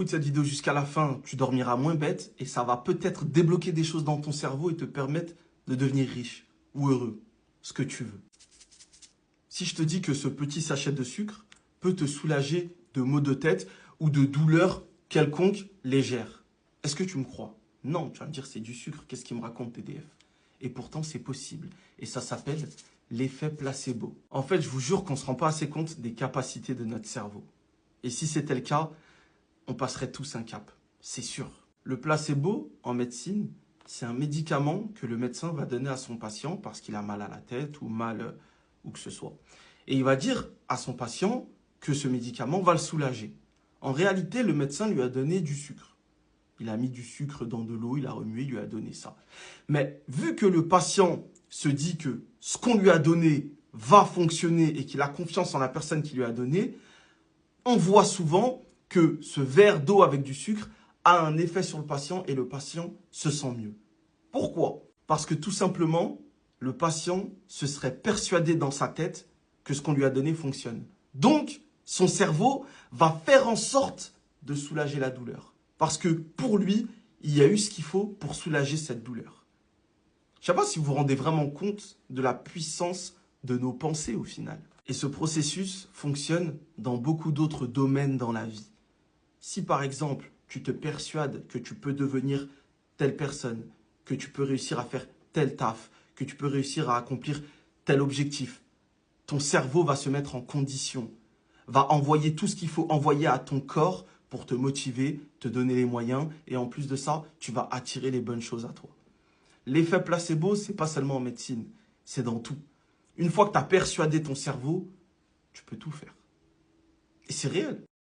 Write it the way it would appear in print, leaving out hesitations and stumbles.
écoutes cette vidéo jusqu'à la fin, tu dormiras moins bête et ça va peut-être débloquer des choses dans ton cerveau et te permettre de devenir riche ou heureux, ce que tu veux. Si je te dis que ce petit sachet de sucre peut te soulager de maux de tête ou de douleurs quelconques légères, est-ce que tu me crois? Non, tu vas me dire c'est du sucre, qu'est-ce qu'il me raconte TDF? Et pourtant c'est possible et ça s'appelle l'effet placebo. En fait, je vous jure qu'on ne se rend pas assez compte des capacités de notre cerveau. Et si c'était le cas, on passerait tous un cap, c'est sûr. Le placebo, en médecine, c'est un médicament que le médecin va donner à son patient parce qu'il a mal à la tête ou mal où que ce soit. Et il va dire à son patient que ce médicament va le soulager. En réalité, le médecin lui a donné du sucre. Il a mis du sucre dans de l'eau, il a remué, il lui a donné ça. Mais vu que le patient se dit que ce qu'on lui a donné va fonctionner et qu'il a confiance en la personne qui lui a donné, on voit souvent que ce verre d'eau avec du sucre a un effet sur le patient et le patient se sent mieux. Pourquoi? Parce que tout simplement, le patient se serait persuadé dans sa tête que ce qu'on lui a donné fonctionne. Donc, son cerveau va faire en sorte de soulager la douleur. Parce que pour lui, il y a eu ce qu'il faut pour soulager cette douleur. Je ne sais pas si vous vous rendez vraiment compte de la puissance de nos pensées au final. Et ce processus fonctionne dans beaucoup d'autres domaines dans la vie. Si par exemple, tu te persuades que tu peux devenir telle personne, que tu peux réussir à faire tel taf, que tu peux réussir à accomplir tel objectif, ton cerveau va se mettre en condition, va envoyer tout ce qu'il faut envoyer à ton corps pour te motiver, te donner les moyens et en plus de ça, tu vas attirer les bonnes choses à toi. L'effet placebo, c'est pas seulement en médecine, c'est dans tout. Une fois que tu as persuadé ton cerveau, tu peux tout faire. Et c'est réel.